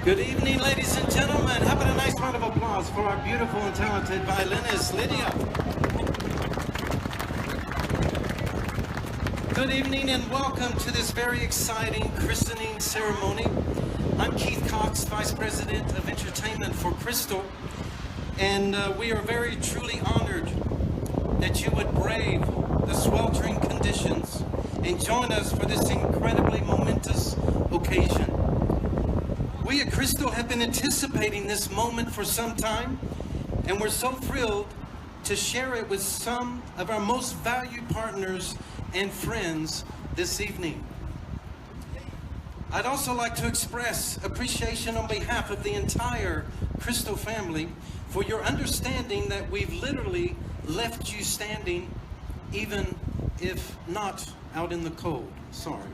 Good evening, ladies and gentlemen. How about a nice round of applause for our beautiful and talented violinist, Lydia. Good evening and welcome to this very exciting christening ceremony. I'm Keith Cox, Vice President of Entertainment for Crystal, and we are very truly honored that you would brave the sweltering conditions and join us for this incredibly momentous occasion. We at Crystal have been anticipating this moment for some time, and we're so thrilled to share it with some of our most valued partners and friends this evening. I'd also like to express appreciation on behalf of the entire Crystal family for your understanding that we've literally left you standing, even if not out in the cold. Sorry.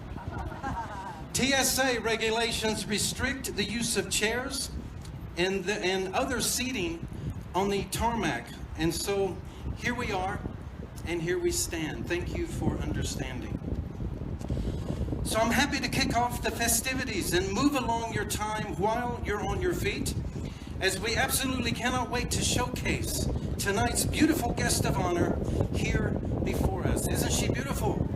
TSA regulations restrict the use of chairs and other seating on the tarmac. And so here we are, and here we stand. Thank you for understanding. So I'm happy to kick off the festivities and move along your time while you're on your feet, as we absolutely cannot wait to showcase tonight's beautiful guest of honor here before us. Isn't she beautiful?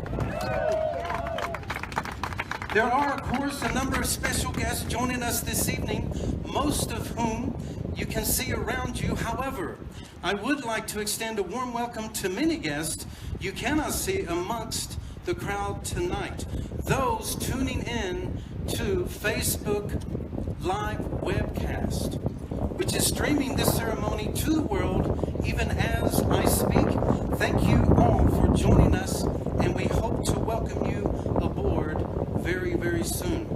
There are, of course, a number of special guests joining us this evening, most of whom you can see around you. However, I would like to extend a warm welcome to many guests you cannot see amongst the crowd tonight. Those tuning in to Facebook Live webcast, which is streaming this ceremony to the world even as I speak. Thank you all for joining us, and we hope to welcome you aboard very, very soon.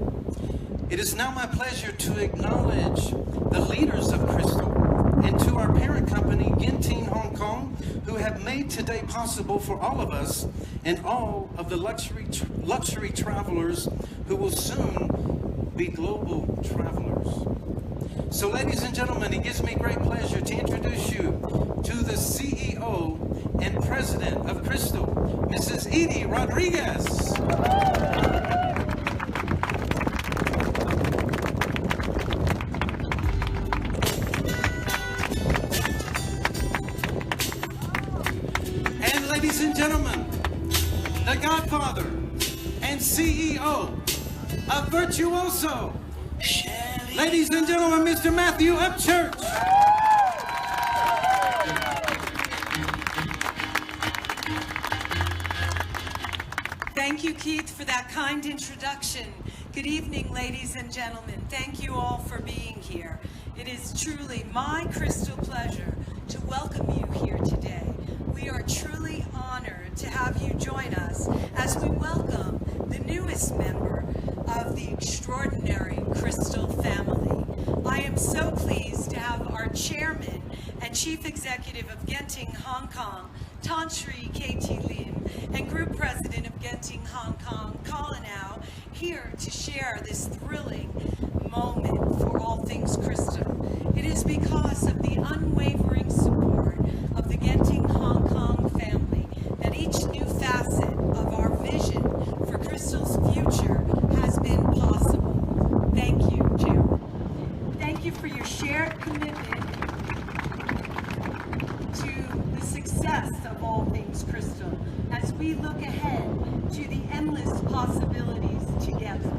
It is now my pleasure to acknowledge the leaders of Crystal and to our parent company, Genting Hong Kong, who have made today possible for all of us and all of the luxury travelers who will soon be global travelers. So, ladies and gentlemen, it gives me great pleasure to introduce you to the CEO and President of Crystal, Mrs. Edie Rodriguez. Ladies and gentlemen, the Godfather and CEO of Virtuoso, Sheri. Ladies and gentlemen, Mr. Matthew Upchurch. Thank you, Keith, for that kind introduction. Good evening, ladies and gentlemen. Thank you all for being here. It is truly my crystal pleasure to welcome you here today. We are truly honored to have you join us as we welcome the newest member of the extraordinary Crystal family. I am so pleased to have our chairman and chief executive of Genting Hong Kong, Tan Sri KT Lim, and group president of Genting Hong Kong, Colin Au, here to share this thrilling moment for all things Crystal. It is because of the unwavering support of the Genting Hong Kong family that each new facet of our vision for Crystal's future has been possible. Thank you, Jim. Thank you for your shared commitment to the success of all things Crystal as we look ahead to the endless possibilities together.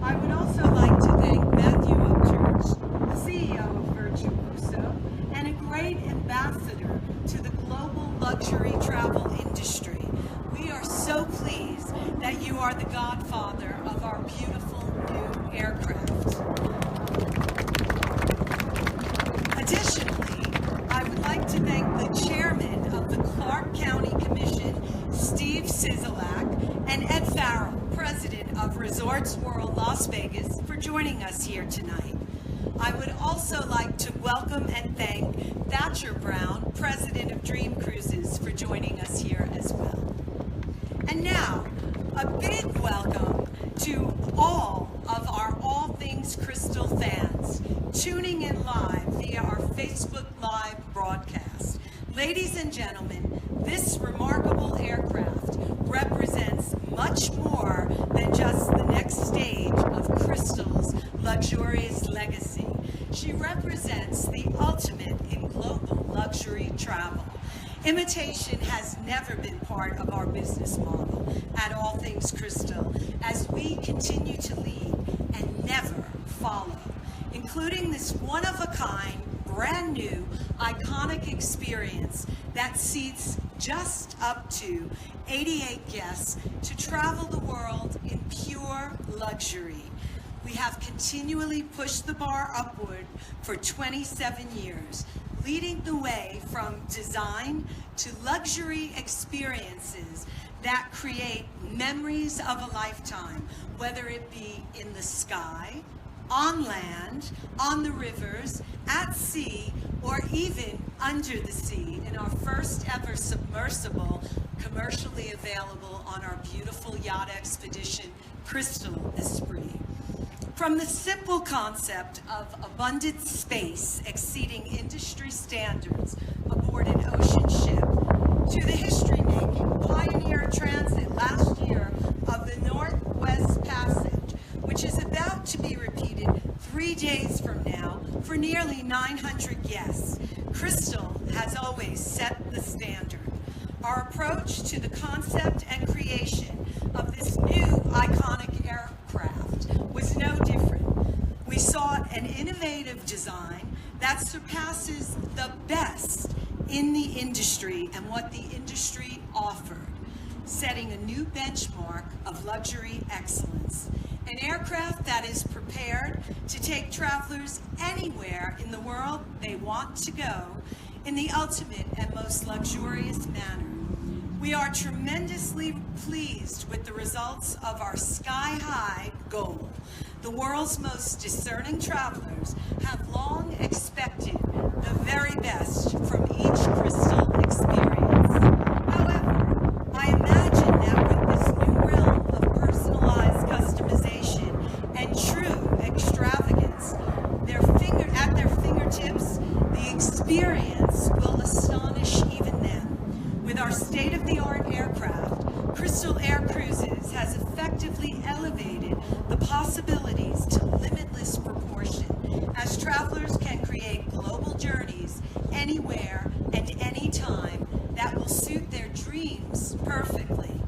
I would also like to thank Matthew Upchurch, the CEO of Virtuoso, and a great ambassador to the global luxury travel industry. We are so pleased that you are the godfather of our beautiful new aircraft. Additionally, I would like to thank the chairman of the Clark County Commission, Steve Sisolak, and Ed Farrell, president of Resorts World Las Vegas, for joining us here tonight. I would also like to welcome and thank Thatcher Brown, president of Dream Cruises, for joining us here as well. And now, a big welcome to all of our All Things Crystal fans tuning in live via our Facebook Live broadcast. Ladies and gentlemen, this remarkable aircraft represents much more than just the next stage of Crystal's luxurious legacy. She represents the ultimate in global luxury travel. Imitation has never been part of our business model at All Things Crystal, as we continue to lead and never follow, including this one-of-a-kind, brand new, iconic experience that seats just up to 88 guests to travel the world in pure luxury. We have continually pushed the bar upward for 27 years, leading the way from design to luxury experiences that create memories of a lifetime, whether it be in the sky, on land, on the rivers, at sea, or even under the sea in our first ever submersible, commercially available on our beautiful yacht expedition, Crystal Esprit. From the simple concept of abundant space exceeding industry standards aboard an ocean ship, to the history-making Pioneer Transit last year of the Northwest Passage, which is about to be repeated 3 days from now for nearly 900 guests, Crystal has always set the standard. Our approach to the concept and creation of this new iconic aircraft was no different. We sought an innovative design that surpasses the best in the industry and what the industry offered, setting a new benchmark of luxury excellence. An aircraft that is prepared to take travelers anywhere in the world they want to go in the ultimate and most luxurious manner. We are tremendously pleased with the results of our sky-high goal. The world's most discerning travelers have long expected the very best from each Crystal experience. However, I imagine that with this new realm of personalized customization and true extravagance at their fingertips, the experience will astonish even them. With our state-of-the-art aircraft, Crystal Air Cruises has effectively elevated the possibilities to limitless proportion, as travelers can create global journeys anywhere and anytime that will suit their dreams perfectly.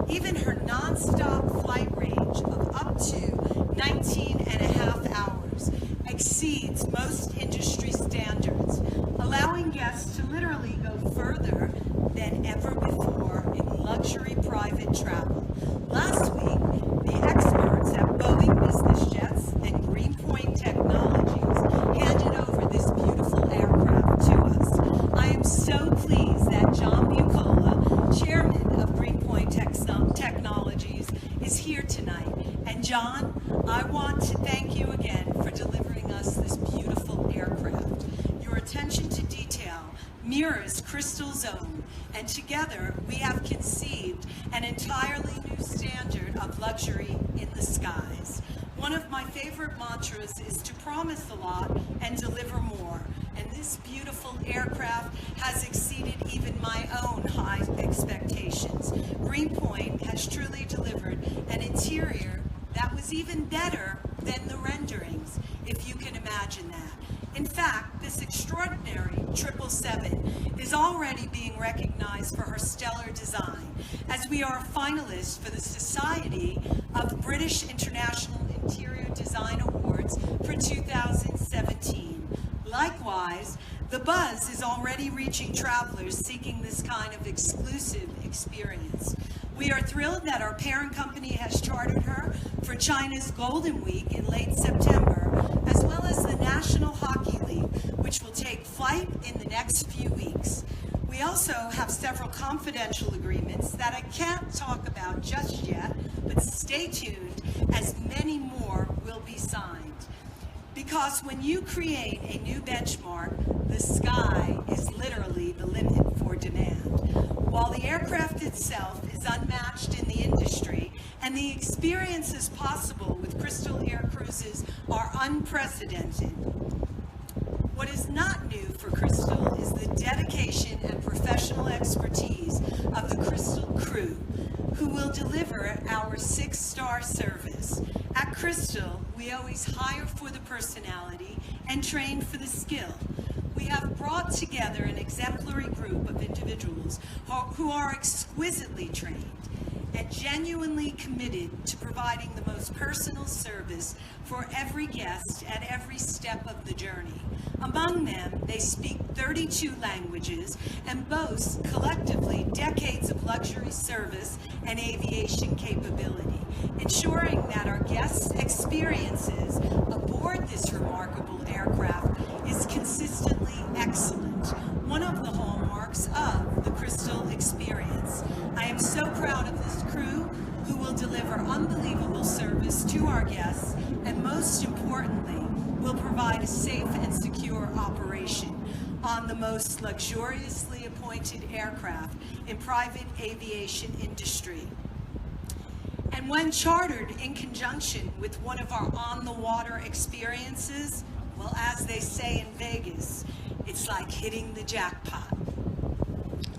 Even her non-stop flight range of up to 19 and a half hours exceeds most industry standards, allowing guests to literally go further than ever before in luxury private travel. Last week, the experts at Boeing Business Jets and Greenpoint Technologies handed over this beautiful aircraft to us. I am so pleased that John Bucola, chairman of Greenpoint Technologies, is here tonight. And John, I want to thank you again for delivering us this beautiful aircraft. Your attention to detail mirrors Crystal's own, and together we have conceived an entirely new standard of luxury in the skies. One of my favorite mantras is to promise a lot and deliver more, and this beautiful aircraft has exceeded even my own high expectations. Greenpoint has truly delivered an interior that was even better than the renderings, if you can imagine that. In fact, this extraordinary 777 is already being recognized for her stellar design, as we are a finalist for the Society of British International Interior Design Awards for 2017. Likewise, the buzz is already reaching travelers seeking this kind of exclusive experience. We are thrilled that our parent company has chartered her for China's Golden Week in late September, as well as the National Hockey League, which will take flight in the next few weeks. We also have several confidential agreements that I can't talk about just yet, but stay tuned as many more will be signed. Because when you create a new benchmark, the sky is literally the limit for demand. While the aircraft itself is unmatched in the industry, and the experiences possible with Crystal Air Cruises are unprecedented, what is not new for Crystal is the dedication and professional expertise of the Crystal crew, who will deliver our 6-star service. At Crystal, we always hire for the personality and train for the skill. We have brought together an exemplary group of individuals who are exquisitely trained and genuinely committed to providing the most personal service for every guest at every step of the journey. Among them, they speak 32 languages and boast collectively decades of luxury service and aviation capability, ensuring that our guests' experiences aboard this remarkable aircraft is consistently excellent, one of the hallmarks of the Crystal experience. I am so proud of this crew who will deliver unbelievable service to our guests and, most importantly, will provide a safe and secure operation on the most luxuriously appointed aircraft in private aviation industry. And when chartered in conjunction with one of our on-the-water experiences, well, as they say in Vegas, it's like hitting the jackpot.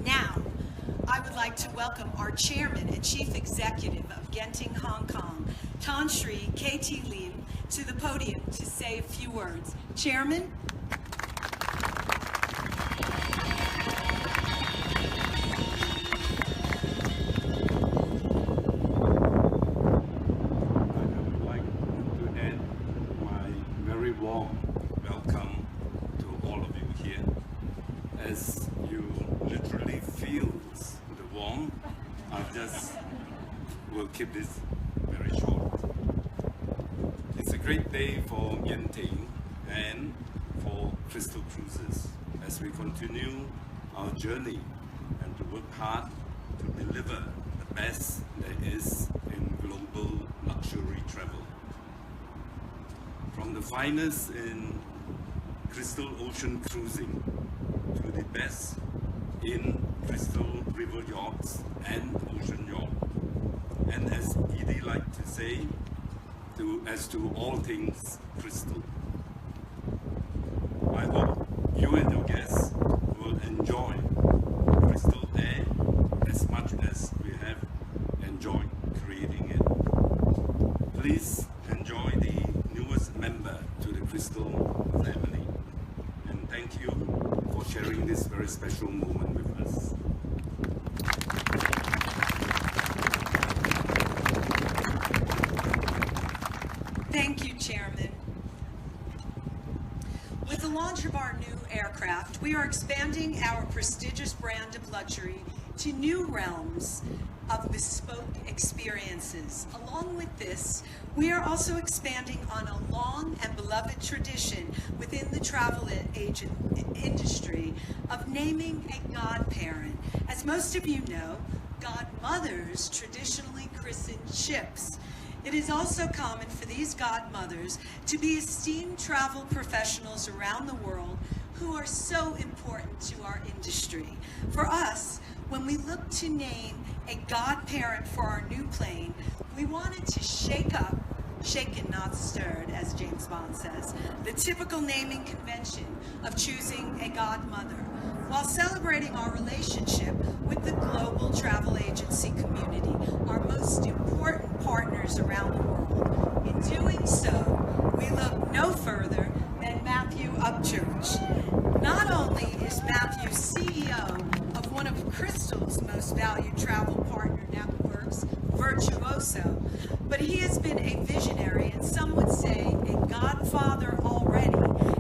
Now, I would like to welcome our Chairman and Chief Executive of Genting Hong Kong, Tan Sri KT Lim, to the podium to say a few words. Chairman? Warm welcome to all of you here. As you literally feel the warmth, will keep this very short. It's a great day for Genting and for Crystal Cruises as we continue our journey and to work hard to deliver the best there is in global luxury travel. From the finest in Crystal Ocean cruising to the best in Crystal River yachts and ocean yacht. And as Edie liked to say, as to all things Crystal. I hope you and your guests will enjoy Crystal Air as much as we have enjoyed creating it. Please enjoy the newest member to the Crystal family, and thank you for sharing this very special moment with us. Thank you, Chairman. With the launch of our new aircraft, we are expanding our prestigious brand of luxury to new realms of bespoke experiences. Along with this, we are also expanding on a long and beloved tradition within the travel agent industry of naming a godparent. As most of you know, godmothers traditionally christen ships. It is also common for these godmothers to be esteemed travel professionals around the world who are so important to our industry. For us, when we look to name a godparent for our new plane, we wanted to shake up, shaken not stirred, as James Bond says, the typical naming convention of choosing a godmother, while celebrating our relationship with the global travel agency community, our most important partners around the world. In doing so, we look no further than Matthew Upchurch. Not only is Matthew CEO of one of Crystal's most valued travel partner networks, Virtuoso, but he has been a visionary and some would say a godfather already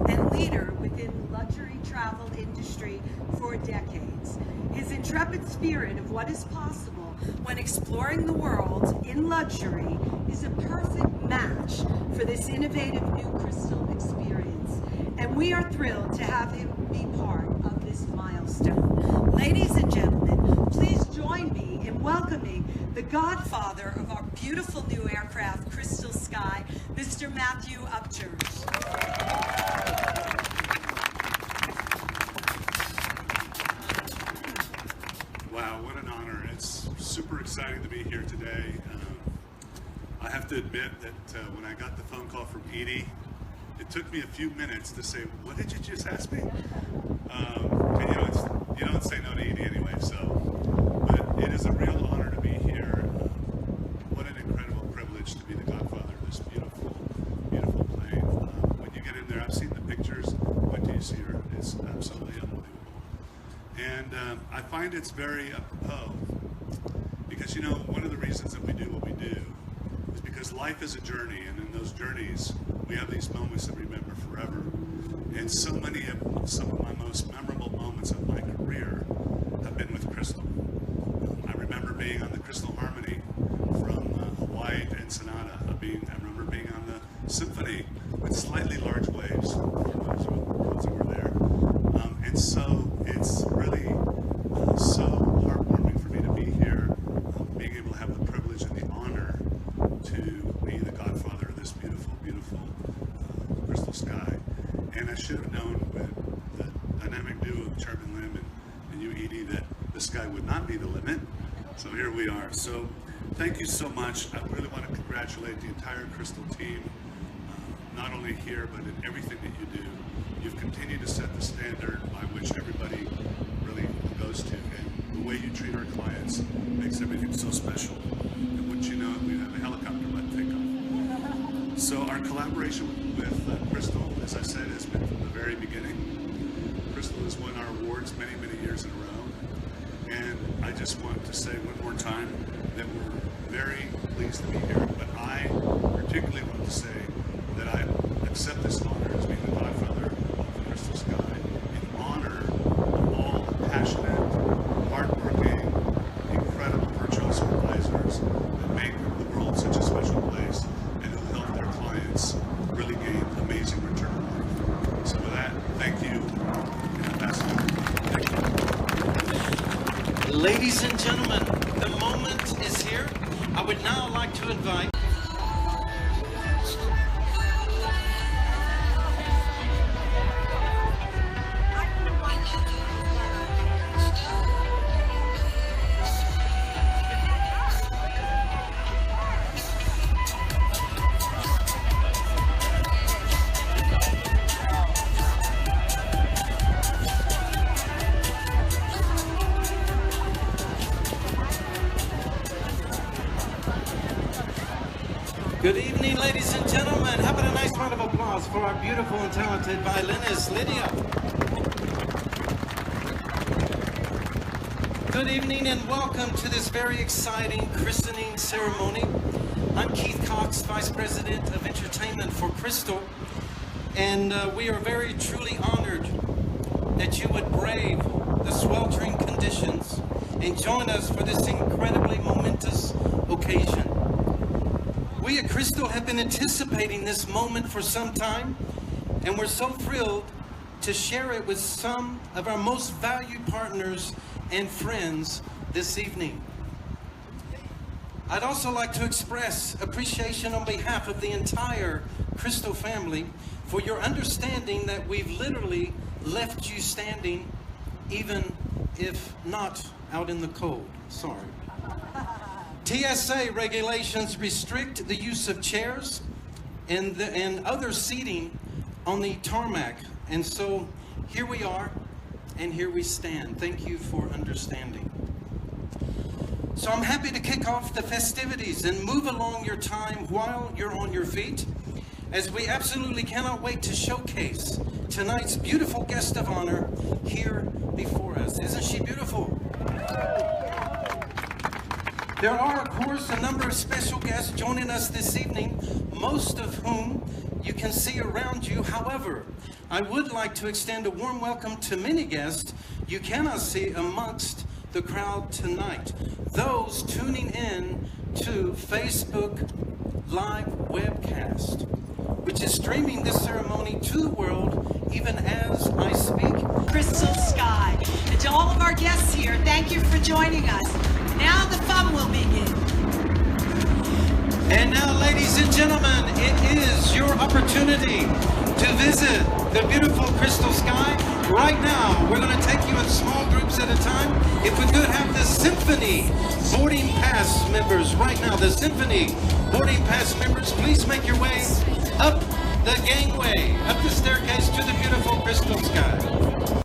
and leader within the luxury travel industry for decades. His intrepid spirit of what is possible when exploring the world in luxury is a perfect match for this innovative new Crystal experience, and we are thrilled to have him be part of this milestone. Ladies and gentlemen, please join me in welcoming the godfather of our beautiful new aircraft, Crystal Skye, Mr. Matthew Upchurch. Wow, what an honor. It's super exciting to be here today. I have to admit that when I got the phone call from Edie, it took me a few minutes to say, what did you just ask me? You don't say no to Edie anyway, but it is a real honor to be here. What an incredible privilege to be the godfather of this beautiful And I find it's very apropos because, you know, one of the reasons that we do what we do is because life is a journey, and in those journeys, we have these moments that we remember forever. And some of my most memorable moments of my career have been with Crystal. I remember being on the Crystal Harmony from Hawaii to Ensenada. I remember being on the symphony with slightly large waves, for those who were there. And so it's really so heartwarming for me to be here, being able to have the privilege and the honor to be the godfather of this beautiful, beautiful Crystal Skye. And I should have known with the dynamic duo of Chairman Lim and you, Edie, that the sky would not be the limit. So here we are. So thank you so much. I really want to congratulate the entire Crystal team, not only here, but in everything that you do. You've continued to set the standard by which everybody really goes to. And the way you treat our clients makes everything so special. And wouldn't you know it, we have a helicopter let take off. So our collaboration with Crystal, as I said, has been from the very beginning. Crystal has won our awards many, many years in a row. And I just want to say one more time that we're very pleased to be here. But I particularly want to say that I accept this honor as being the godfather of the Crystal Skye in honor of all the passionate, hardworking, incredible virtuoso advisors that make the world such a special place and who help their clients really gain amazing return on life. So with that, thank you, and I pass it on. Thank you. Ladies and gentlemen, the moment is here. I would now like to invite Good evening, ladies and gentlemen. How about a nice round of applause for our beautiful and talented violinist, Lydia. Good evening and welcome to this very exciting christening ceremony. I'm Keith Cox, Vice President of Entertainment for Crystal, and we are very truly honored that you would brave the sweltering conditions and join us for this incredibly momentous occasion. We at Crystal have been anticipating this moment for some time, and we're so thrilled to share it with some of our most valued partners and friends this evening. I'd also like to express appreciation on behalf of the entire Crystal family for your understanding that we've literally left you standing, even if not out in the cold. Sorry. TSA regulations restrict the use of chairs and other seating on the tarmac. And so here we are, and here we stand. Thank you for understanding. So I'm happy to kick off the festivities and move along your time while you're on your feet, as we absolutely cannot wait to showcase tonight's beautiful guest of honor here before us. Isn't she beautiful? There are, of course, a number of special guests joining us this evening, most of whom you can see around you. However, I would like to extend a warm welcome to many guests you cannot see amongst the crowd tonight. Those tuning in to Facebook Live webcast, which is streaming this ceremony to the world even as I speak. Crystal Skye. And to all of our guests here, thank you for joining us. Now the fun will begin. And now, ladies and gentlemen, it is your opportunity to visit the beautiful Crystal Skye. Right now, we're going to take you in small groups at a time. If we could have the Symphony boarding pass members right now, the Symphony boarding pass members, please make your way up the gangway, up the staircase to the beautiful Crystal Skye.